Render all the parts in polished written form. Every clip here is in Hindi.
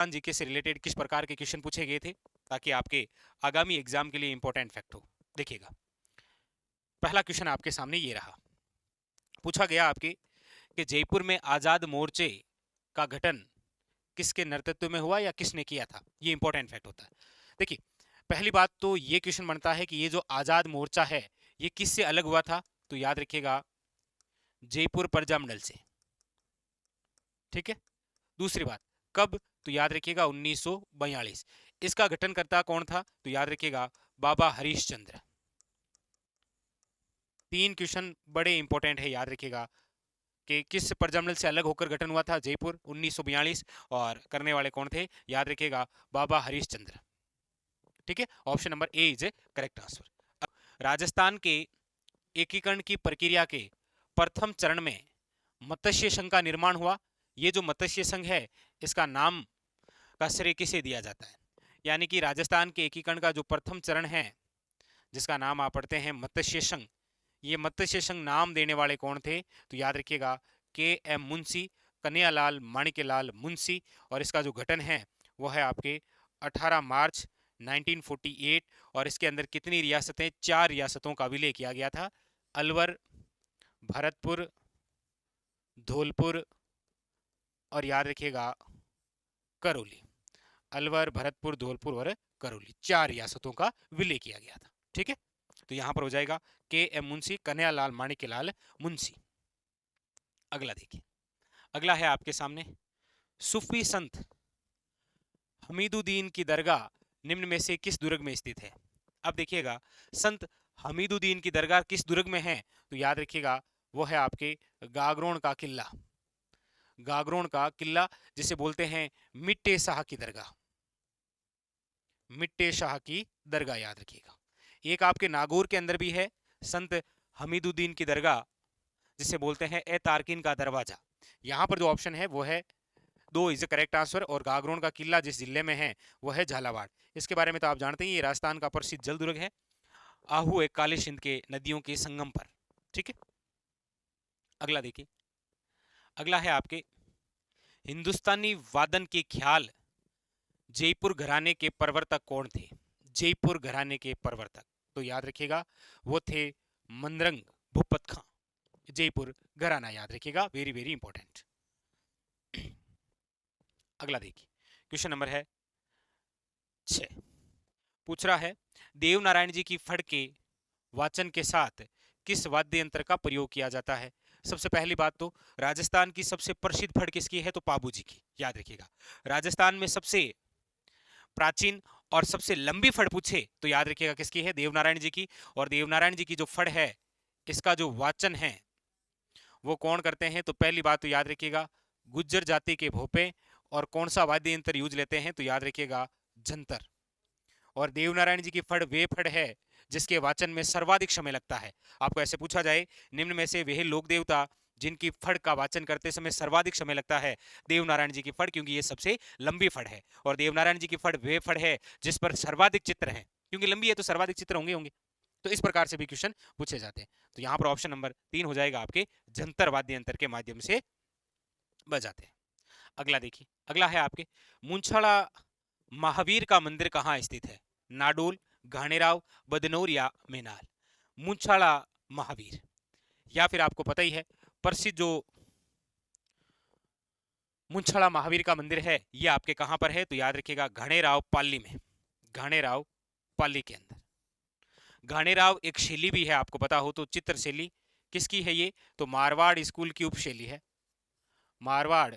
राजस्थान जीके से रिलेटेड किस प्रकार के क्वेश्चन पूछे गए थे, ताकि आपके आगामी एग्जाम के लिए इंपॉर्टेंट फैक्ट हो। देखिएगा, पहला क्वेश्चन आपके सामने ये रहा। पूछा गया आपके कि जयपुर में आजाद मोर्चे का गठन किसके नेतृत्व में हुआ या किसने किया था। ये इंपॉर्टेंट फैक्ट होता है। देखिए, पहली बात तो ये क्वेश्चन बनता है कि ये जो आजाद मोर्चा है ये किससे अलग हुआ था, तो याद रखिएगा जयपुर प्रजामंडल से। ठीक है। दूसरी बात, कब, तो याद रखिएगा 1942। इसका गठनकर्ता कौन था, तो याद रखिएगा बाबा हरीशचंद्र। तीन क्वेश्चन बड़े इंपॉर्टेंट है, याद रखिएगा कि किस प्रजामंडल से अलग होकर गठन हुआ था, जयपुर 1942, और करने वाले कौन थे, याद रखिएगा बाबा हरीशचंद्र। ठीक है, option number A is A correct answer. Rajasthan के एकीकरण की प्रक्रिया के प्रथम चरण में मत्स्य संघ का निर्माण हुआ। ये जो मत्स्य संघ है इसका नाम का श्रेय किसे दिया जाता है, यानी कि राजस्थान के एकीकरण का जो प्रथम चरण है जिसका नाम आप पढ़ते हैं मत्स्य संघ, ये मत्स्य संघ नाम देने वाले कौन थे, तो याद रखिएगा के एम मुंशी, कन्हैयालाल माणिक्यलाल मुंशी। और इसका जो गठन है वो है आपके 18 मार्च 1948। और इसके अंदर कितनी रियासतें, 4 रियासतों का विलय किया गया था, अलवर, भरतपुर, धौलपुर और याद रखिएगा करौली। अलवर, भरतपुर, धौलपुर और करौली, 4 रियासतों का विलय किया गया था। ठीक है, तो यहां पर हो जाएगा के एम मुंशी, कन्हैयालाल माणिक्यलाल मुंशी। अगला देखिए, अगला है आपके सामने, सूफी संत हमीदुद्दीन की दरगाह निम्न में से किस दुर्ग में स्थित है। अब देखिएगा, संत हमीदुद्दीन की दरगाह किस दुर्ग में है, तो याद रखिएगा वो है आपके गागरोन का किला। गागरोन का किला जिसे बोलते हैं मिट्टे शाह की दरगाह। मिट्टे शाह की दरगाह याद रखिएगा। एक आपके नागौर के अंदर भी है संत हमीदुद्दीन की दरगाह जिसे बोलते हैं ए तारकिन का दरवाजा। यहां पर जो ऑप्शन है वो है 2 इज करेक्ट आंसर। और गागरोन का किला जिस जिले में है वो है झालावाड़। इसके बारे में तो आप जानते हैं, ये राजस्थान का प्रसिद्ध जल दुर्ग है, आहू एक काली सिंध के नदियों के संगम पर। ठीक है, अगला देखिए, अगला है आपके हिंदुस्तानी वादन के ख्याल जयपुर घराने के प्रवर्तक कौन थे। जयपुर घराने के प्रवर्तक, तो याद रखिएगा वो थे मनरंग भूपत खां। जयपुर घराना याद रखिएगा, वेरी वेरी इंपॉर्टेंट। अगला देखिए, क्वेश्चन नंबर है 6। पूछ रहा है देवनारायण जी की फड़ के वाचन के साथ किस वाद्य यंत्र का प्रयोग किया जाता है। सबसे पहली बात तो राजस्थान की सबसे प्रसिद्ध फड़ किसकी है, तो पाबू जी की। याद रखिएगा, राजस्थान में सबसे प्राचीन और सबसे लंबी फड़ पूछे तो याद रखिएगा किसकी है, देवनारायण जी की। और देवनारायण जी की जो फड़ है इसका जो वाचन है वो कौन करते हैं, तो पहली बात तो याद रखिएगा गुज्जर जाति के भोपे। और कौन सा वाद्य यंत्र यूज लेते हैं, तो याद रखिएगा जंतर। और देवनारायण जी की फड़ वे फड़ है जिसके वाचन में सर्वाधिक समय लगता है। आपको ऐसे पूछा जाए निम्न में से वे लोक देवता जिनकी फड़ का वाचन करते समय सर्वाधिक समय लगता है, देवनारायण जी की फड़, क्योंकि ये सबसे लंबी फड़ है। और देवनारायण जी की फड़ वे फड़ है जिस पर सर्वाधिक चित्र है, क्योंकि लंबी है तो सर्वाधिक चित्र होंगे होंगे। तो इस प्रकार से भी क्वेश्चन पूछे जाते हैं। तो यहाँ पर ऑप्शन नंबर 3 हो जाएगा आपके जंतर वाद्य यंत्र के माध्यम से बजाते हैं। अगला देखिए, अगला है आपके मुंछाड़ा महावीर का मंदिर कहाँ स्थित है। नाडोल, घाणेराव, बदनौर या मेनाल। मुंछाड़ा महावीर, या फिर आपको पता ही है प्रसिद्ध जो मुंछाड़ा महावीर का मंदिर है ये आपके कहां पर है, तो याद रखिएगा घाणेराव पाली में। घाणेराव पाली के अंदर। घाणेराव एक शैली भी है, आपको पता हो तो चित्र शैली किसकी है ये, तो मारवाड़ स्कूल की उपशैली है। मारवाड़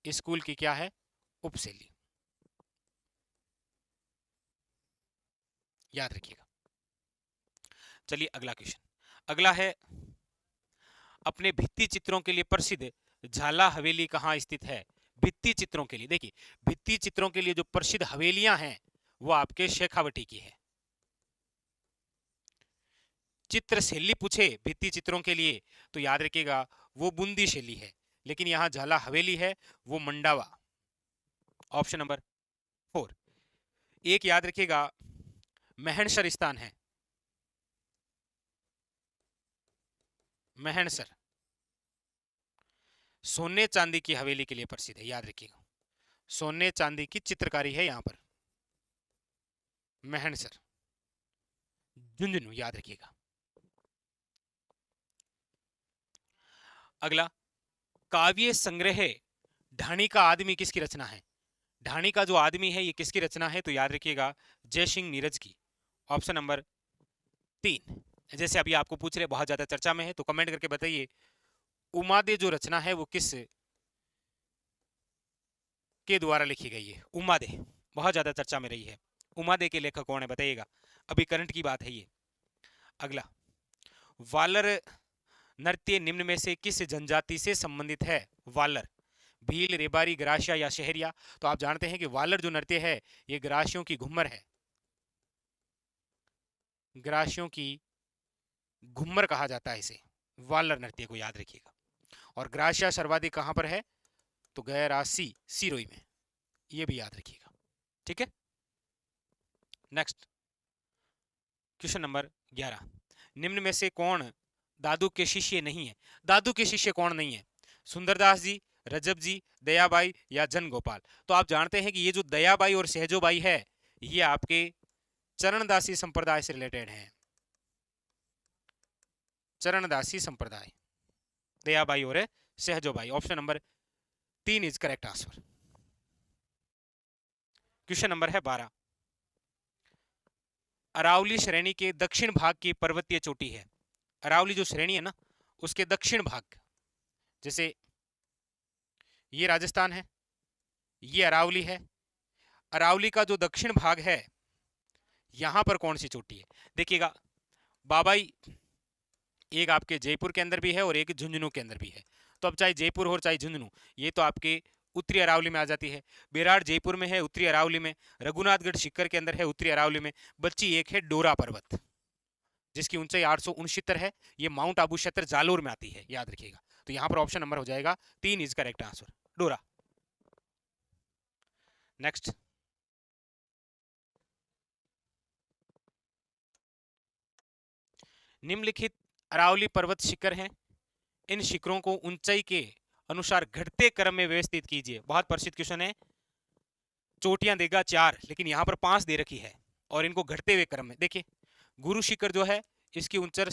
स्कूल की क्या है, उपशैली। याद रखिएगा। चलिए अगला क्वेश्चन, अगला है अपने भित्ति चित्रों के लिए प्रसिद्ध झाला हवेली कहाँ स्थित है। भित्ति चित्रों के लिए, देखिए भित्ति चित्रों के लिए जो प्रसिद्ध हवेलियां हैं वो आपके शेखावटी की है। चित्र शैली पूछे भित्ति चित्रों के लिए तो याद रखिएगा वो बूंदी शैली है, लेकिन यहां झाला हवेली है वो मंडावा। Option number 4। एक याद रखिएगा महणसर स्थान है, महणसर सोने चांदी की हवेली के लिए प्रसिद्ध है, याद रखिएगा सोने चांदी की चित्रकारी है यहाँ पर, मेहनसर, झुंझुनू, याद रखिएगा। अगला, काव्य संग्रह ढाणी का आदमी किसकी रचना है? ढाणी का जो आदमी है ये किसकी रचना है? तो याद रखिएगा जयसिंह नीरज की, ऑप्शन नंबर 3। जैसे अभी आपको पूछ रहे, बहुत ज्यादा चर्चा में है, तो कमेंट करके बताइए उमादे जो रचना है वो किस के द्वारा लिखी गई है? उमादे बहुत ज्यादा चर्चा में रही है, उमादे के लेखक कौन है बताइएगा, अभी करंट की बात है ये। अगला, वालर नृत्य निम्न में से किस जनजाति से संबंधित है? वालर, भील, रेबारी, ग्रासिया या शहरिया? तो आप जानते हैं कि वालर जो नृत्य है ये ग्रासियों की घुम्मर है, ग्रासियों की घुम्मर कहा जाता है इसे, वालर नृत्य को याद रखिएगा। और ग्रासिया सर्वाधिक कहां पर है? तो गैरासी सिरोही में, ये भी याद रखिएगा, ठीक है। नेक्स्ट, क्वेश्चन नंबर 11, निम्न में से कौन दादू के शिष्य नहीं है? दादू के शिष्य कौन नहीं है? सुंदरदास जी, रजब जी, दयाबाई या जन गोपाल? तो आप जानते हैं कि ये जो दयाबाई और सहजोबाई है ये आपके चरणदासी संप्रदाय से रिलेटेड है, चरणदासी संप्रदाय, दयाबाई और Sahjobai. Option number 3 is correct answer. Question number है 12, अरावली श्रेणी के दक्षिण भाग की पर्वतीय चोटी है? अरावली जो श्रेणी है ना उसके दक्षिण भाग, जैसे ये राजस्थान है, ये अरावली है, अरावली का जो दक्षिण भाग है यहां पर कौन सी चोटी है? देखिएगा बाबाई एक आपके जयपुर के अंदर भी है और एक झुंझुनू के अंदर भी है, तो अब चाहे जयपुर हो चाहे झुंझुनू ये तो आपके उत्तरी अरावली में आ जाती है। बेराड़ जयपुर में है उत्तरी अरावली में, रघुनाथगढ़ सीकर के अंदर है उत्तरी अरावली में, बच्ची एक है डोरा पर्वत जिसकी ऊंचाई 869 है, ये माउंट आबू क्षेत्र जालोर में आती है, याद रखिएगा। तो यहां पर ऑप्शन नंबर हो जाएगा 3 इज करेक्ट आंसर, डोरा। नेक्स्ट, निम्नलिखित अरावली पर्वत शिखर हैं, इन शिखरों को ऊंचाई के अनुसार घटते क्रम में व्यवस्थित कीजिए। बहुत प्रसिद्ध क्वेश्चन है, चोटियां देगा 4 लेकिन यहां पर 5 दे रखी है और इनको घटते हुए क्रम में देखिए। गुरु शिखर जो है इसकी ऊंचाई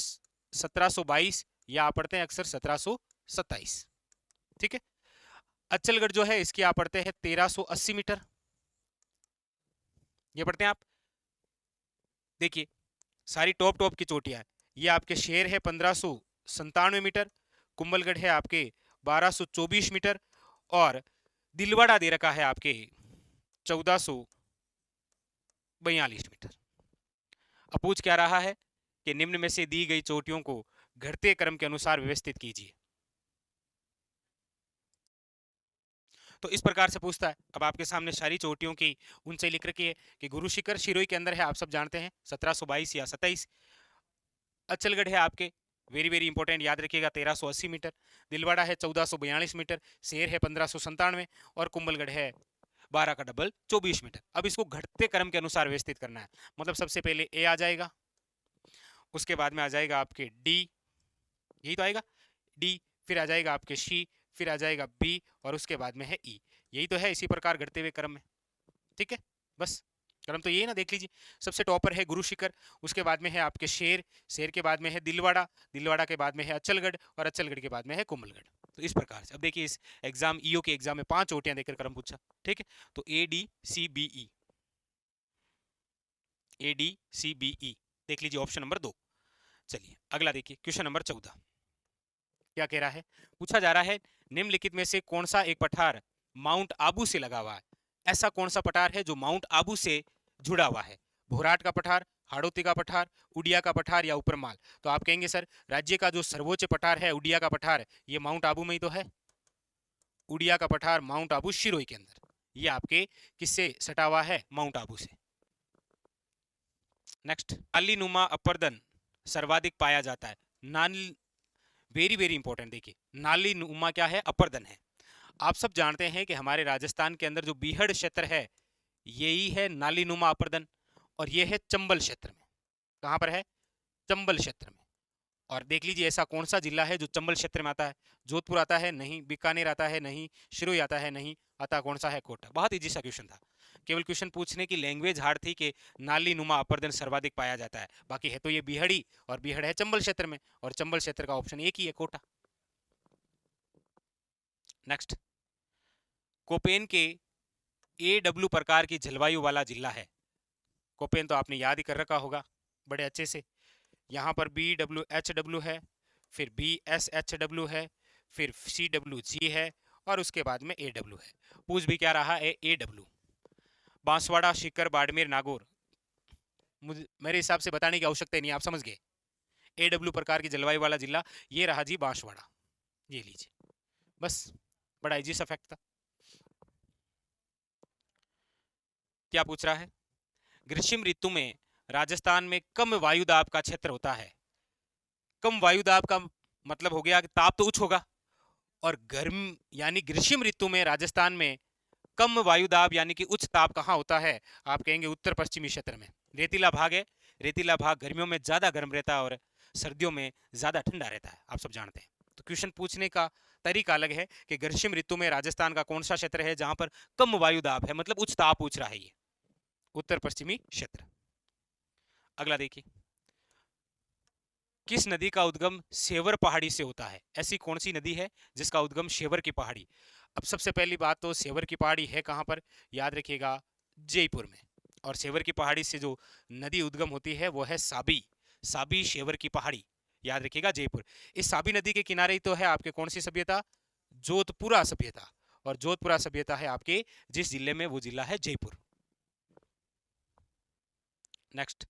1722 या आप पढ़ते हैं अक्सर 1727, ठीक है। अचलगढ़ जो है इसकी आप पढ़ते हैं 1380 मीटर, ये पढ़ते हैं आप। देखिए सारी टॉप टॉप की चोटियां हैं, ये आपके शेर है 1597 मीटर, कुंभलगढ़ है आपके 1224 मीटर और दिलवाड़ा दे रखा है आपके 1442 मीटर। अब पूछ क्या रहा है कि निम्न में से दी गई चोटियों को घटते क्रम के अनुसार व्यवस्थित कीजिए, तो इस प्रकार से पूछता है। अब आपके सामने सारी चोटियों की ऊंचाई लिख रखी है कि गुरु शिखर सिरोही के अंदर है, आप सब जानते हैं 1722 या 27। अचलगढ़ है आपके वेरी वेरी इंपॉर्टेंट, याद रखिएगा 1380 मीटर, दिलवाड़ा है 1442 मीटर, शेर है 1597 और कुंभलगढ़ है 12 का डबल 24 मीटर। अब इसको घटते क्रम के अनुसार व्यवस्थित करना है, मतलब सबसे पहले ए आ जाएगा, उसके बाद में आ जाएगा आपके डी, यही तो आएगा डी, फिर आ जाएगा आपके सी, फिर आ जाएगा बी और उसके बाद में है ई, यही तो है इसी प्रकार घटते हुए क्रम में, ठीक है। बस क्रम तो ये ना देख लीजिए, सबसे टॉपर है गुरु शिखर, उसके बाद में है आपके शेर, शेर के बाद में है दिलवाड़ा, दिलवाड़ा के बाद में है अचलगढ़ और अचलगढ़ के बाद में है कुंभलगढ़। तो इस प्रकार से अब देखिए इस एग्जाम ईओ के एग्जाम में 5 चोटियां देकर क्रम पूछा, ठीक है। तो A D C B E, A D C B E देख लीजिए, ऑप्शन नंबर 2। चलिए अगला देखिए क्वेश्चन नंबर 14, क्या कह रहा है? पूछा जा रहा है निम्नलिखित में से कौन सा एक पठार माउंट आबू से लगा हुआ है? ऐसा कौन सा पठार है जो माउंट आबू से जुड़ा हुआ है? भोराट का पठार, हाड़ौती का पठार, उड़िया का पठार या ऊपरमाल? तो आप कहेंगे सर राज्य का जो सर्वोच्च पठार है उड़िया का पठार, ये माउंट आबू में ही तो है। उड़िया का पठार माउंट आबू सिरोही के अंदर, ये आपके किससे सटा हुआ है? माउंट आबू से। नेक्स्ट, नाली नुमा अपर्दन सर्वाधिक पाया जाता है। नाली वेरी वेरी इंपॉर्टेंट, देखिए नाली नुमा क्या है? अपर्दन है। आप सब जानते हैं कि हमारे राजस्थान के अंदर जो बीहड़ क्षेत्र है यही है नाली नुमा अपर्दन, और ये है चंबल क्षेत्र में। कहां पर है? चंबल क्षेत्र में। और देख लीजिए ऐसा कौन सा जिला है जो चंबल क्षेत्र में आता है। जोधपुर आता है नहीं, बीकानेर आता है नहीं, सिरोही आता है नहीं, आता कौन सा है? कोटा। बहुत इजी सा क्वेश्चन था, केवल क्वेश्चन पूछने की लैंग्वेज हार्ड थी कि नाली नुमा अपर्दन सर्वाधिक पाया जाता है। बाकी है तो ये बीहड़ी, और बीहड़ है चंबल क्षेत्र में, और चंबल क्षेत्र का ऑप्शन एक ही है, कोटा। नेक्स्ट, कोपेन के AW प्रकार की जलवायु वाला जिला है। कोपेन तो आपने याद ही कर रखा होगा बड़े अच्छे से। यहाँ पर BWHW है, फिर BSHW है, फिर CWG है, और उसके बाद में AW है। पूछ भी क्या रहा है? AW। बांसवाड़ा, सीकर, बाड़मेर, नागौर। मुझे मेरे हिसाब से बताने की आवश्यकता नहीं, आप समझ गए। AW प्रकार की जलवायु वाला जिला ये रहा जी, बांसवाड़ा। ये लीजिए, बस बड़ा इजी सा फैक्ट था। क्या पूछ रहा है? ग्रीष्म ऋतु में राजस्थान में कम वायुदाब का क्षेत्र होता है। कम वायुदाब का मतलब हो गया कि ताप तो उच्च होगा, और गर्म यानी ग्रीष्म ऋतु में राजस्थान में कम वायुदाब यानी कि उच्च ताप कहाँ होता है? आप कहेंगे उत्तर पश्चिमी क्षेत्र में। रेतीला भाग है, रेतीला भाग गर्मियों में ज्यादा गर्म रहता है और सर्दियों में ज्यादा ठंडा रहता है, आप सब जानते हैं। तो क्वेश्चन पूछने का तरीका अलग है कि ग्रीष्म ऋतु में राजस्थान का कौन सा क्षेत्र है जहां पर कम वायुदाब है, मतलब उच्च ताप पूछ रहा है ये, उत्तर पश्चिमी क्षेत्र। अगला देखिए, किस नदी का उद्गम सेवर पहाड़ी से होता है? ऐसी कौन सी नदी है जिसका उद्गम सेवर की पहाड़ी? अब सबसे पहली बात तो सेवर की पहाड़ी है कहां पर? याद रखिएगा, जयपुर में। और सेवर की पहाड़ी से जो नदी उद्गम होती है वो है साबी। साबी सेवर की पहाड़ी, याद रखिएगा, जयपुर। इस साबी नदी के किनारे ही तो है आपके कौन सी सभ्यता? जोधपुरा सभ्यता। और जोधपुरा सभ्यता है आपके जिस जिले में, वो जिला है जयपुर। नेक्स्ट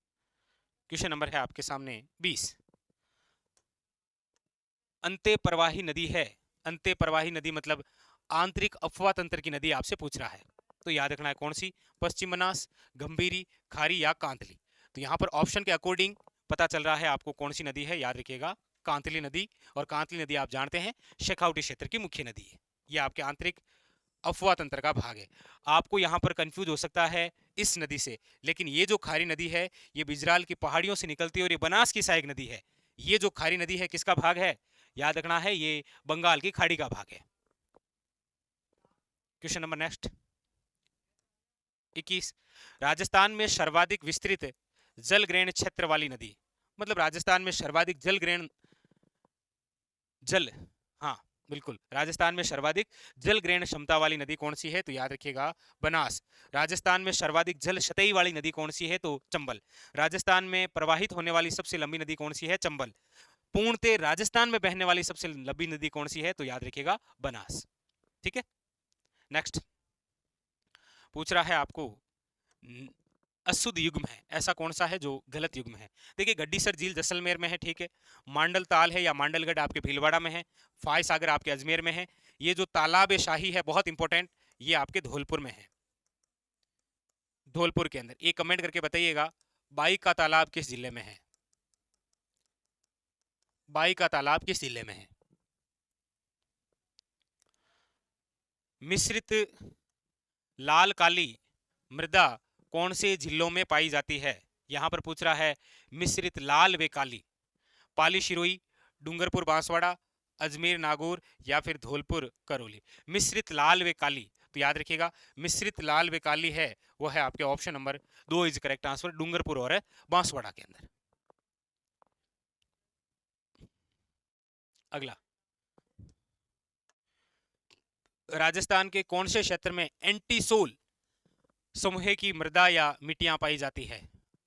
क्वेश्चन नंबर है आपके सामने 20। अंत्य प्रवाही नदी है। अंत्य प्रवाही नदी मतलब आंतरिक अफवाह तंत्र की नदी आपसे पूछ रहा है, तो याद रखना है कौन सी? पश्चिम बनास, गंभीरी, खारी या कांतली। तो यहाँ पर ऑप्शन के अकॉर्डिंग पता चल रहा है आपको कौन सी नदी है। याद रखिएगा, कांतली नदी। और कांतली नदी आप जानते हैं शेखावटी क्षेत्र की मुख्य नदी है, यह आपके आंतरिक अफवाह तंत्र का भाग है। आपको यहाँ पर कंफ्यूज हो सकता है इस नदी से, लेकिन ये जो खारी नदी है ये बिजराल की पहाड़ियों से निकलती है, और ये बनास की सहायक नदी है। ये जो खारी नदी है किसका भाग है? याद रखना है, ये बंगाल की खाड़ी का भाग है। Question number next 21। राजस्थान में सर्वाधिक विस्तृत जल ग्रहण क्षेत्र वाली नदी, मतलब राजस्थान में सर्वाधिक जल ग्रहण जल हाँ बिल्कुल, राजस्थान में सर्वाधिक जल ग्रहण क्षमता वाली नदी कौन सी है? तो याद रखिएगा, बनास। राजस्थान में सर्वाधिक जल सतही वाली नदी कौन सी है? तो चंबल। राजस्थान में प्रवाहित होने वाली सबसे लंबी नदी कौन सी है? चंबल। पूर्णतः राजस्थान में बहने वाली सबसे लंबी नदी कौन सी है? तो याद रखिएगा, बनास। ठीक है। नेक्स्ट पूछ रहा है आपको, अशुद्ध युग्म है, ऐसा कौन सा है जो गलत युग्म है? देखिए, गड्डीसर झील जैसलमेर में है, ठीक है। मांडल ताल है या मांडलगढ़ आपके भीलवाड़ा में है। फाय सागर आपके अजमेर में है। ये जो तालाब ए शाही है, बहुत इंपॉर्टेंट, ये आपके धौलपुर में है। धौलपुर के अंदर। ये कमेंट करके बताइएगा, बाई का तालाब किस जिले में है? बाई का तालाब किस जिले में है? मिश्रित लाल काली मृदा कौन से जिलों में पाई जाती है? यहां पर पूछ रहा है मिश्रित लाल व काली। पाली सिरोही, डूंगरपुर बांसवाड़ा, अजमेर नागौर या फिर धौलपुर करौली। मिश्रित लाल व काली, तो याद रखिएगा मिश्रित लाल व काली है वो है आपके option number 2 is correct answer, Dungarpur और बांसवाड़ा के अंदर। अगला, राजस्थान के कौन से क्षेत्र में एंटीसोल समूह की मृदा या मिट्टियां पाई जाती है?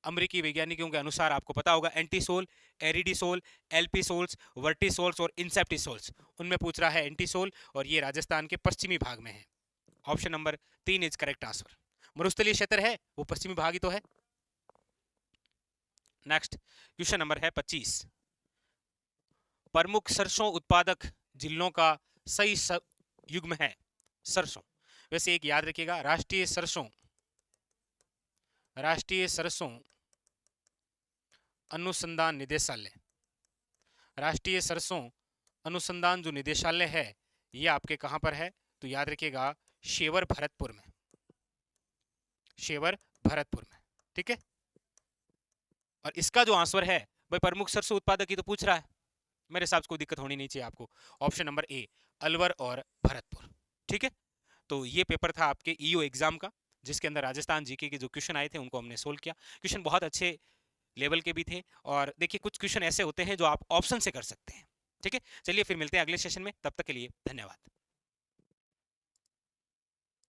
अमेरिकी वैज्ञानिकों के अनुसार आपको पता होगा एंटीसोल, एरिडीसोल, एल्पीसोल्स, वर्टिसोल्स और इंसेप्टिसोल्स। उनमें पूछ रहा है एंटीसोल, और ये राजस्थान के पश्चिमी भाग में है। Option number 3 is correct answer. मरुस्थलीय क्षेत्र है वो पश्चिमी भाग ही तो है। नेक्स्ट क्वेश्चन नंबर है 25। प्रमुख सरसों उत्पादक जिलों का सही युग्म है सरसों। वैसे एक याद रखिएगा, राष्ट्रीय सरसों अनुसंधान निदेशालय, राष्ट्रीय सरसों अनुसंधान जो निदेशालय है ये आपके कहां पर है? तो याद रखिएगा, शेवर भरतपुर में। शेवर भरतपुर में, ठीक है। और इसका जो आंसर है भाई, प्रमुख सरसों उत्पादक ही तो पूछ रहा है, मेरे हिसाब से कोई दिक्कत होनी नहीं चाहिए आपको। ऑप्शन नंबर ए, अलवर और भरतपुर। ठीक है, तो ये पेपर था आपके ईओ एग्जाम का, जिसके अंदर राजस्थान जीके के जो क्वेश्चन आए थे उनको हमने सोल्व किया। क्वेश्चन बहुत अच्छे लेवल के भी थे, और देखिए कुछ क्वेश्चन ऐसे होते हैं जो आप ऑप्शन से कर सकते हैं। ठीक है, चलिए फिर मिलते हैं अगले सेशन में, तब तक के लिए धन्यवाद।